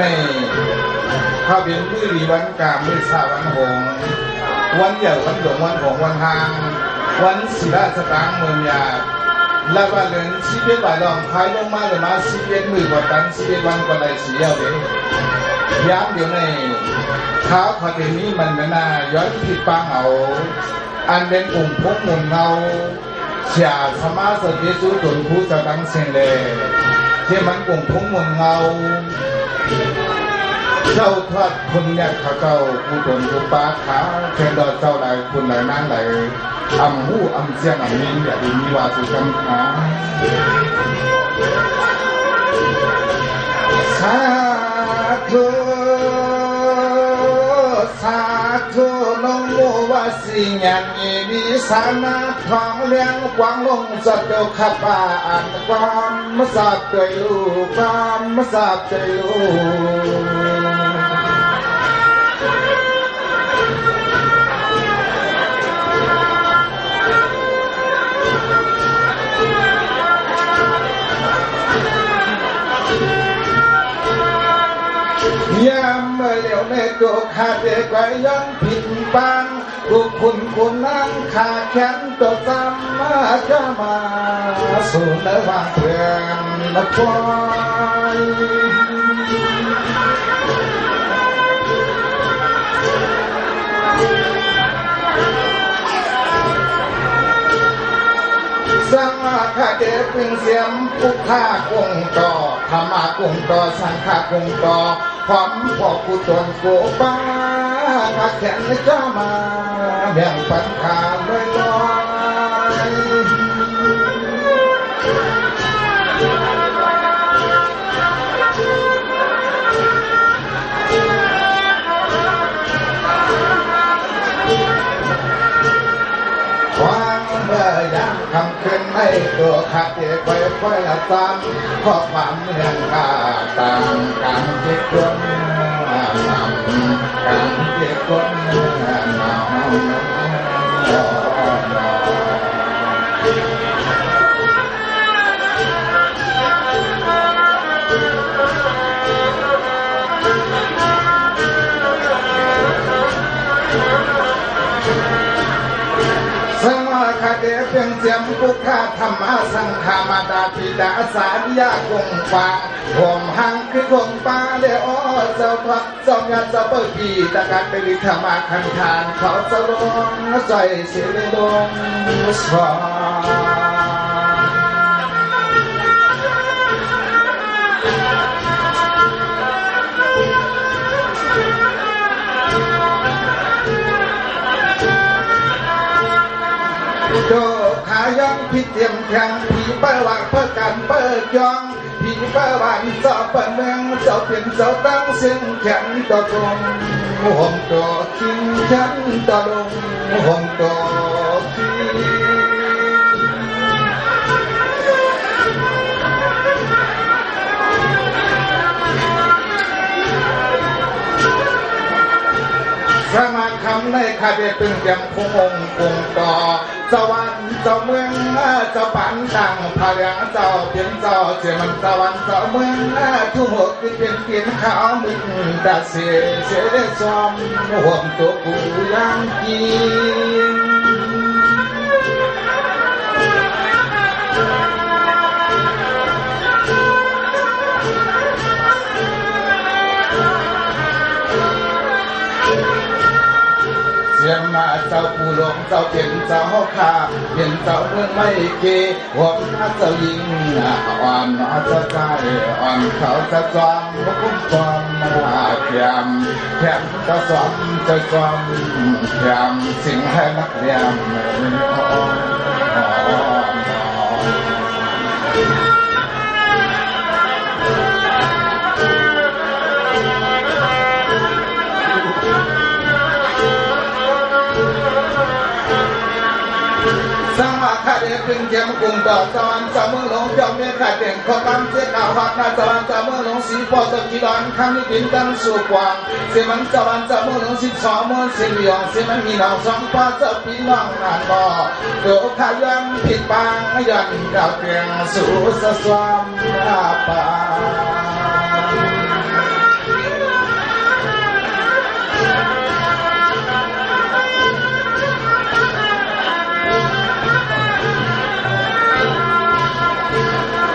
ในข้าเป็นมือดีวันกามือสาวันหงวันใหญ่วันหลงวันของวันหางวันศิลาสตางเมืองยาและว่าเรื่องชีวิตบ่ายลองคายลงมาเลยมาชีวิตมือกว่ากันชีวิตวันกว่าใดสีเอาเลยย้ำเดี๋ยวในข้าวผัดนี้มันไม่น่าย้อนผิดปังเอาอันเป็นองค์พกมุนเงาเสียสมาสติสุตุนผู้จะตั้งเสียงเลยที่มันองค์พกมุนเงาเจ้าทอดคุณเนี่ยข้าเจ้าผู้ตนผู้ป้าขาเช่นดอเจ้าใดคุณใดนั่งใดอำหูอำเสียงอำมินอย่าดีมีวาสุกำขาสาธุสาธุน้องโมวาสิญันยีวิสานาทองเลี้ยงกวางลงสัตว์เดียวขับป่าอันความมาสาบใจลูกความมาสาบใจลูกยามเมื่อเหลียวในตัวขาดเด็กไว้ย้อนผิดบังลูกคุณนั่งขาแขนตัวซ้ำมาจะมาสู่ในวางเพื่อนมาคอยสังฆาเดชเป็นเสียมพุทธาคงต่อธรรมะคงต่อสังฆาคงต่อพร้อมพอกุศลโกบ้าแขนจะมาแบ่งปันขาเลยลอยเมื่อยามคำคืนให้ตัวขาดเจ็บไว้ค่อยละซ้ำเพราะความเมื่องกาตามการเจ็บคนการเจ็บคนหนาวคาเดเพียงเสียมพุทธาธรรมะสังฆามาดาธิดาสาธิยาคงป่าห่มหังคือคงป่าเดอเจ้าพระเจ้าญาติเจ้าเปิดปีตะการเป็นลิธรรมะขันธานเขาจะลงใจเสียลงสวาโดขายังพิเทียมแข็งผีเปิดวางเปิดกันเปิดยองผีเปิดวางเจ้าเปิดเมืองเจ้าเปลี่ยนเจ้าตั้งเส้นแข็งต่อตรงห่มต่อทิ้งแข็งต่อลงห่มต่อทิ้ง ำในคาเดตึงเตรียมคงองค์คงต่อสวรรค์เจ้าเมืองเจ้าปันดังพาเลียงเจ้าเพียนเจ้าเจมันสวรรค์เจ้าเมืองทุกหัวคือเป็นเพียนขาวมึงดาเสียได้จอมห่วงตัวกูยังกินเสียงมาเจ้าผู้หลวงเจ้าเป็นเจ้าข้าเป็นเจ้าเมืองไม่เกหวงเจ้ายิงอ่อนเจ้าใจอ่อนเขาจะจอมคุ้มความเทียมแถมจะสอมจะจอมเทียมสิ่งให้นักเรียนสมาคาเดพึงเจียมกุงต่อสวรรค์จะมือหลงเจ้าเมียขาดเด่นขอตั้งเจ้าข่าวหักนาสวรรค์จะมือหลงสีปอตะกีดอนคำนี้เป็นตั้งสู่กวางเสียมันสวรรค์จะมือหลง12มือเสียงยองเสียมันมีน้อง2ป้าจะปีน้องนานบ่โดขายันผิดบางยันดาวเตียงสู่สะสวมอาปา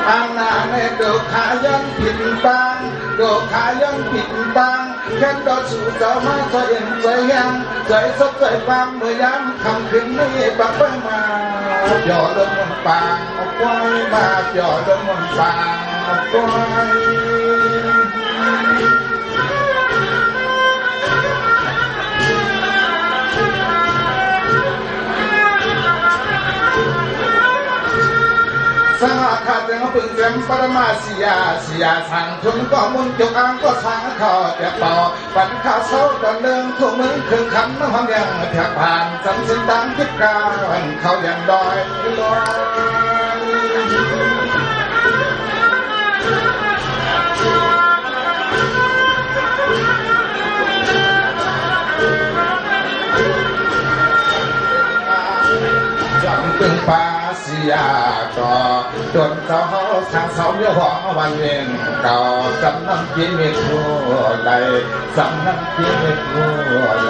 อังนาในโดขายันผิดบางโดขายันผิดบางแค่ดอสู่เจ้ามาใจเอ็นใจยังใจสดใจฟังเมื่อยามคำคืนนี้บักไปมาย่อลงมันปางเอาไว้มาย่อลงมันปางเอาไว้สหาขาดยังพึ่งเต็มปรมาสิยาสั่งทุนก็มุนจกอ่างก็สั่งข้อแต่ต่อปันข้าวเสาตอนเดิมทั่วเมืองคืนขันน้ำพังยังแทบผ่านจำสินตามคิดการเขายังดอยจังตึงปาสิยาก็จนเจ้าเขาทางเสาเยี่ยหองวันเองเก่าสำนักกินเม็ดหัวไหลสำนักกินเม็ดหัวไหล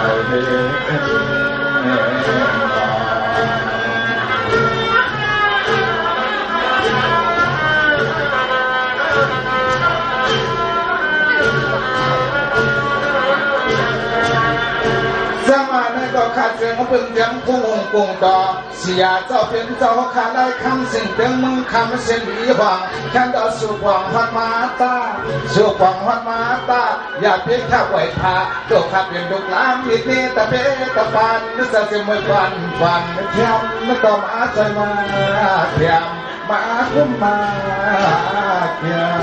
สมาในก็ขาดเสียงพึ่งเสียงพุ่งองกงต่อเสียเจ้าเป็นเจ้าขาได้คำสิ่งเป็นมึงคำเส้นวีหวังแค่ดอสุขวังพัดมาตาสุขวังพัดมาตาอย่าเพียงข้าไหวพาตัวข้าเป็นดุกล้างมิดนี้ตะเปตะปานนึกจะเสียมือฟันเทียมนึกต่อมาใจมาเทียมมาคุ้มมาเทียม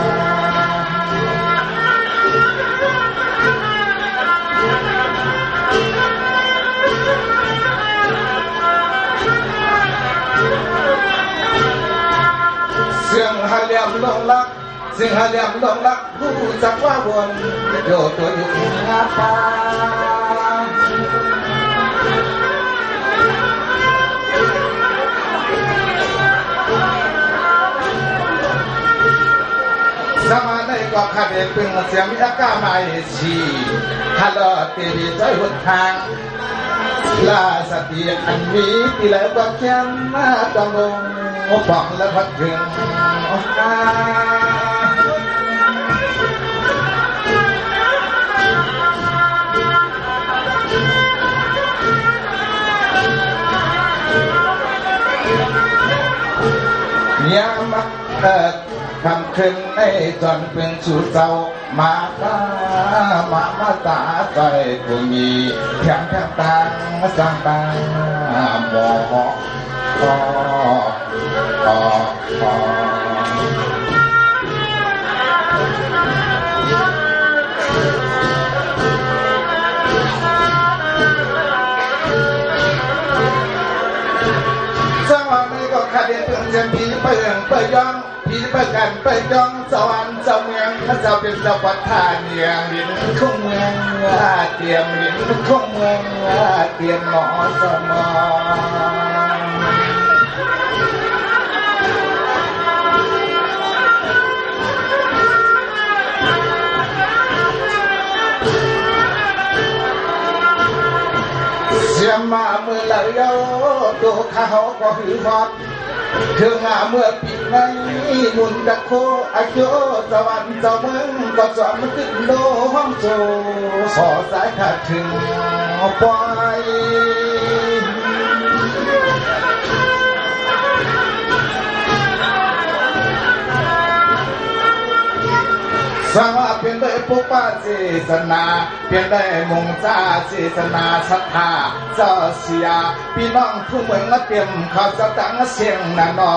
เสียงหาเลี่ยมลงรักเสียงหาเลี่ยมลงรักรู้จักว่าวนโยตัวอยู่หน้าป่าสมาในก็ขาดเด็กเป็นเสียงมีอากาศไม่ชีฮัลโหลตีดีใจหดทางลาสติอันมีที่ไหลก็แค่มาต้องลงฟังและพัดเพียงยามคำคืนในจนเป็นสุดเจ้ามาตาใจกูมีแถมต่างสร้างต่างหมอ สวัสดีก็ขาดเดือนเพียงผีเปลืองเปยองผี ประกันไปจองสวรรค์เจ้าเมืองเจ้าเป็นเจ้าประธานเนียงดินของเมืองเตรียมดินของเมืองเตรียมหมอสมอเสียมาเมื่อไหร่เอาตัวข้าวก็หือฮอดเธองาเมื่อปีนั้นมุนตะโคอาโยสวรรค์เจ้าเมืองก็สอนมันขึ้นโลห้องโจสอสายขาดถึงปล่อยสร้างว่าเปลี่ยนได้ปุปปาเจสนาเปลี่ยนได้มงจ้าเจสนาศรัทธาเจ้าเสียพี่น้องผู้เมืองมาเตรียมข้าวเจ้าตังเสียงนานอ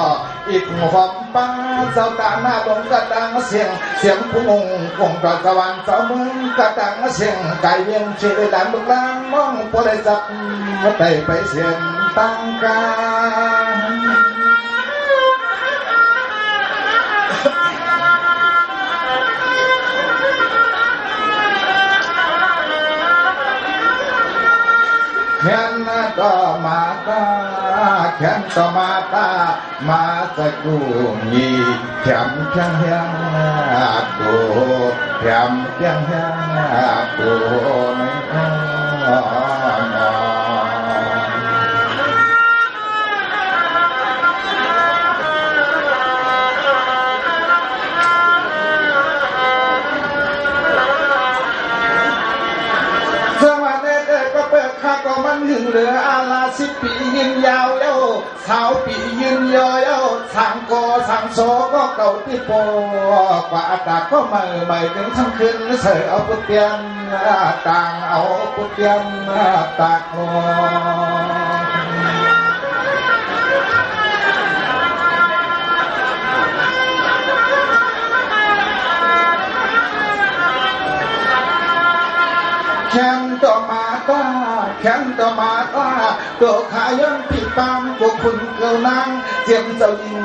อีกหอมป้าเจ้าตาหน้าดงกระตังเสียงผู้งงคงดอกสวรรค์เจ้าเมืองกระตังเสียงไก่เวียงเชยดันบุกลางมองพอได้จับมาได้ไปเสียงตังกาแขนต่อมาตาแขนต่อมาตามาตะกูงีแขมเพียงเฮียงตัวแขมเพียงเฮียงตัวไม่ก็มันหึงเหลืออาลาสิปียืนยาวเย้าสาวปียืนยอยเย้าสังกอสังโซก็เก่าที่โปกว่าตาก็ไม่ถึงทั้งคืนเสือเอาปุเตียนต่างเอาปุเตียนตากลแขนต่อมาตาแขนต่อมาตาตัวขาย้อนปีตามพวกคุณเกลนางเจียมเจ้ายิง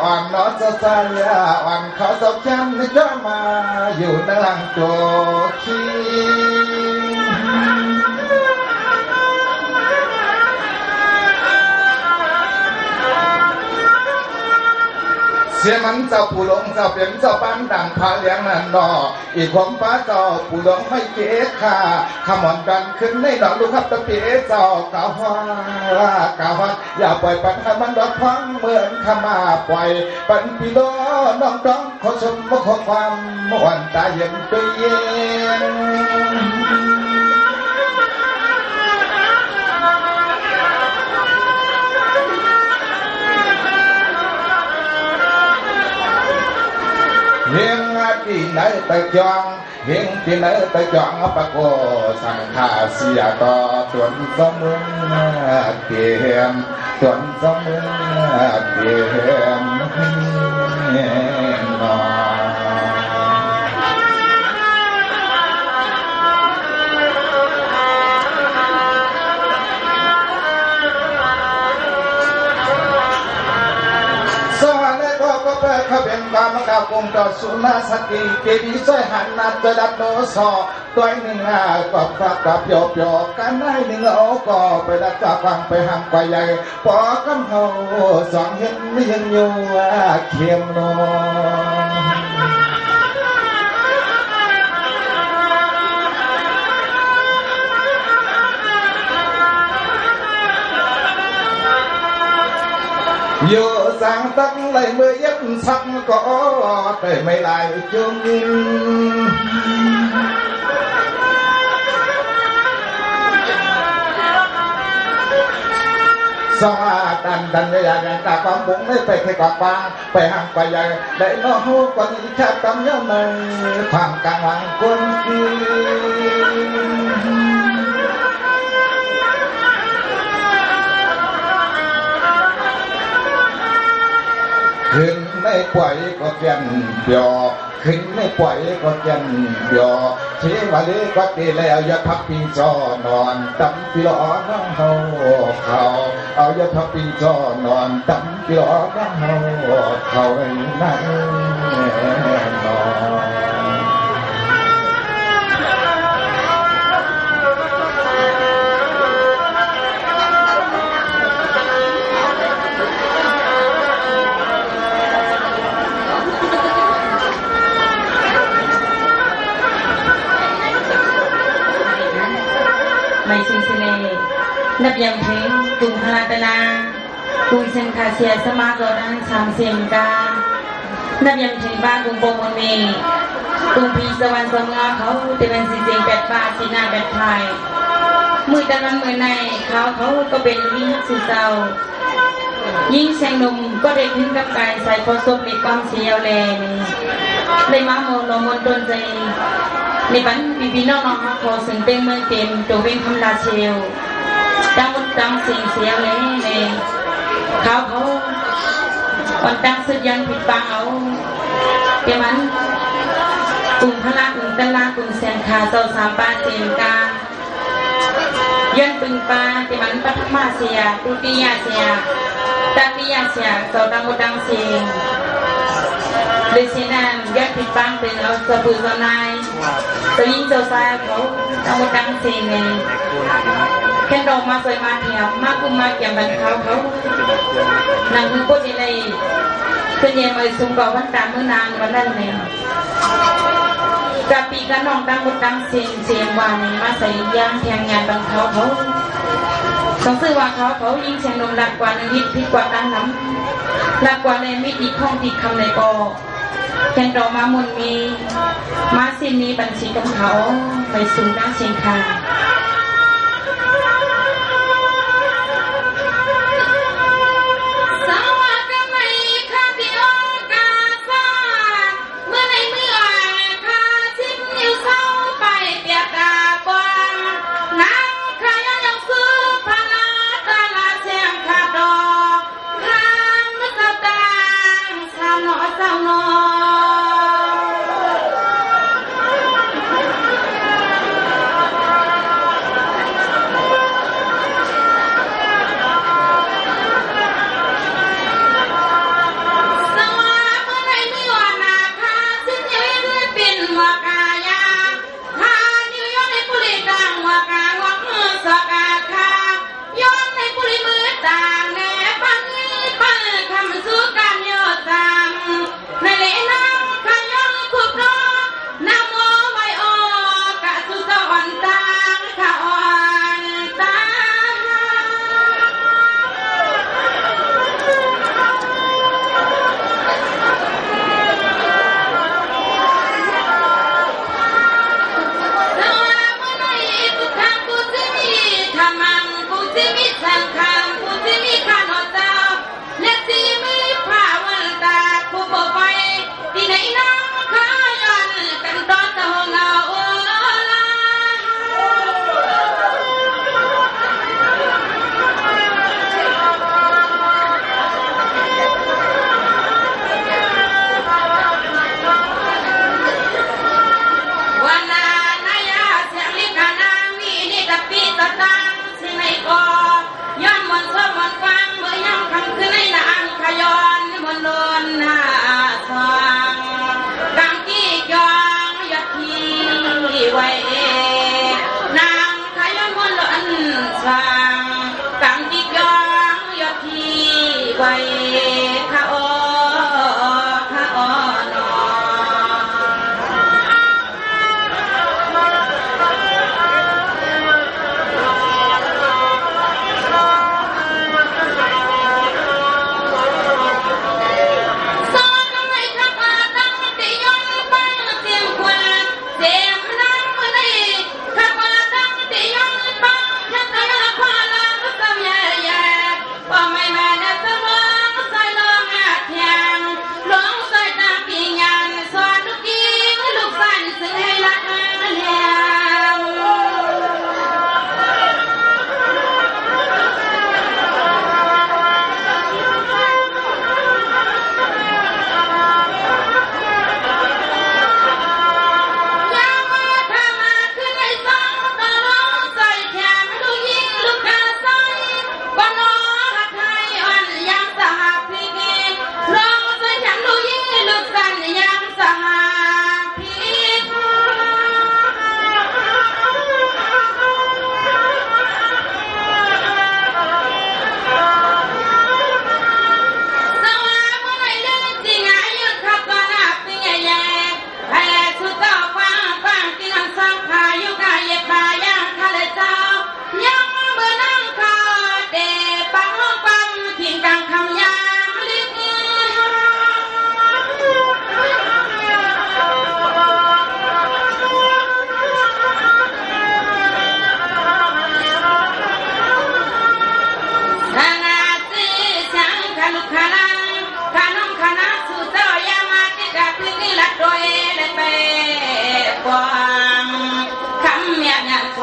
อ่อนนอจะใส่อ่อนเขาเจ้าแขนนี่ก็มาอยู่ในหลังตัวขี้เสียมันเจ้าผู้หลงเจ้าเปลี่ยนเจ้าปั้นดังพาเลี้ยงนั่นดออีกของป้าเจ้าผู้หลงไม่เก๋ค่ะขมอนกันขึ้นในดอกลูกครับตะเปี๊ยเจ้ากาวว่าอย่าปล่อยปันให้มันดอกพังเหมือนขมาปล่อยปันพี่น้องน้องร้องขอชมขอความหวานตาเย็นไปเย็นเฮียงที่ไหนตะจองเฮียงที่ไหนตะจองปะโกสังขาเสียต่อตวนสมุนเกียมตวนสมุนเกียมนอเขาเป็นกรรมการกงต่อสุนาสติเกดีสวยหันนัดจะดับโนสอตัวหนึ่งกับฝักกับโยบโยกันได้หนึ่งเอาก็ไปดักจับฟังไปห้ามไปใหญ่ปอกำเขาสองเห็นไม่ยังอยู่เขียมโนอยู่สั่งตั้งเลยเมื่อยับสักก็แต่ไม่ไหลจุ่มสวัสดันไม่อยากตาความบุ้งไม่ไปแค่กว่าปังไปห่างไปใหญ่ได้น้องหูกว่านี้แค่กำยำในทางกลางหลังคนกิน ขึ้นไม่ไหวก็เกียนเดียว ขึ้นไม่ปล่อยก็ยันยอเทวาเลก็เกแล้วอย่าทับปิงจอนอนตำปีหลอน้องเฮาเขาเอาอย่าทับปิงจอนอนตำปีหลอน้องเฮาเขานั่นนอนไม่ชิงสิเลนับยังเพลงกรุงพลาตนากรุงเซนคาเซียสมาโกนันสามเซียมกานับยังเพลงบ้านกรุงโปมนีกรุงพีสวรรค์สมงาเขาเตเป็นสีเสียงแปดฟ้าสีหน้าแปดไทยมือตะวันมือในเขาก็เป็นวิ่งสื่อเศร้ายิ่งแสงนมก็ได้ขึ้นกับกายใส่พอศพมีความเสียวแรงได้มาโมโนมนตนใจในบ้านพี่น้องๆขอสึงเต็มเมืองเต็มตัวเว้นคำลาเชลจังมุดจังเสียงเสียวเลยเนี่ยเขาวันตั้งสุดยังผิดปังเอาเดี๋ยวมันกลุ่มพละกลุ่มตะลากลุ่มแสงขาเจ้าสามปาเจมกายันปึงปาเดี๋ยวมันปัทมาเสียตุติยาเสียตัติยาเสียเจ้าดังมุดดังเสียงโดยเช่นนั้นยัดผิดปังเป็นเอาสะบือสนายตัวยิ่งเจ้าชายเขาเอามาดังเสียงเลยแค่ดอกมาสวยมาเถียมมากุมมาเกี่ยมบันเขานางมือโคตรเลยเสน่ห์มาสุ่มก่อวันตามเมื่อนานวันนั้นเนี่ยกะปีกันน้องดังมุดดังเสียงวานมาใส่ย่างแทงงานบันเขาต้องซื้อว่าเขายิ่งเสียงนมหลักกว่าในฮิตพิกว่าตั้งน้ำหลักกว่าในมิตรอีกข้องติดคำในกอแคนดอมามุนมีมาสินมีบัญชีกับเขาไปสู่ด้านเชียงคาน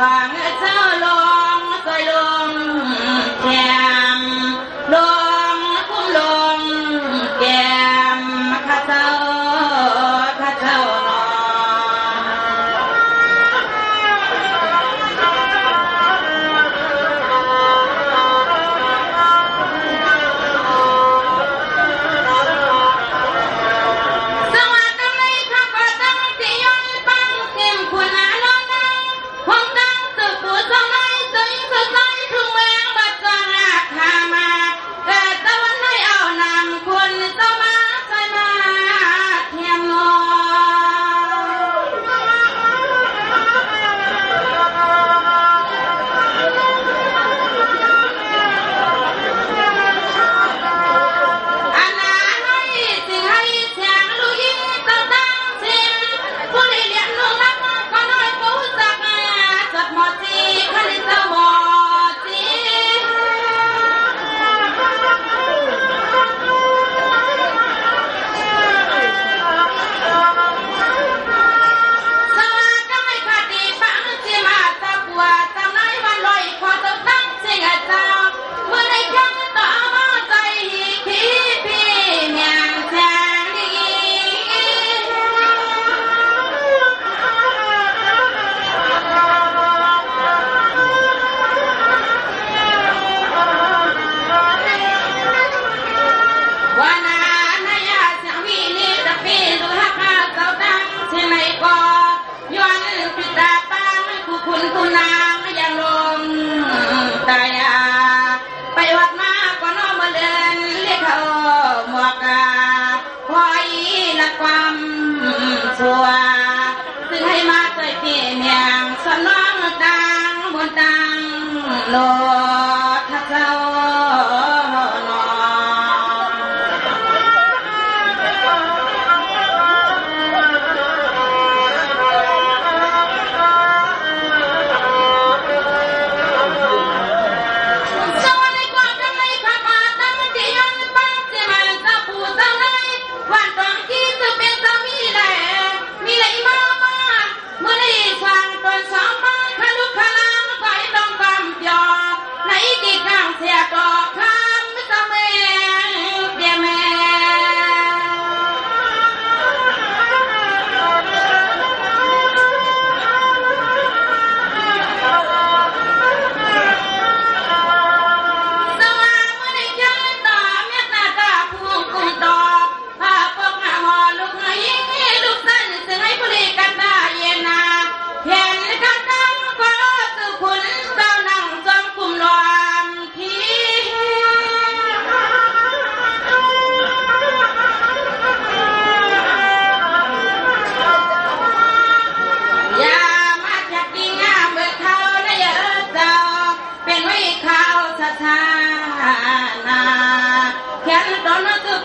วางเจ้าลงซอยลงแกมลงคุ้มลงแกมข้าเจ้าซึ่งให้มาใจเปลี่ยนอย่างสนองดังบนดังโลดทักเจ้า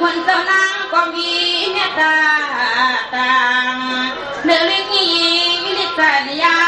คนเจ้านางก็มีเมตตาต่างเนื้อเลี้ยงหญิงลิสัญญา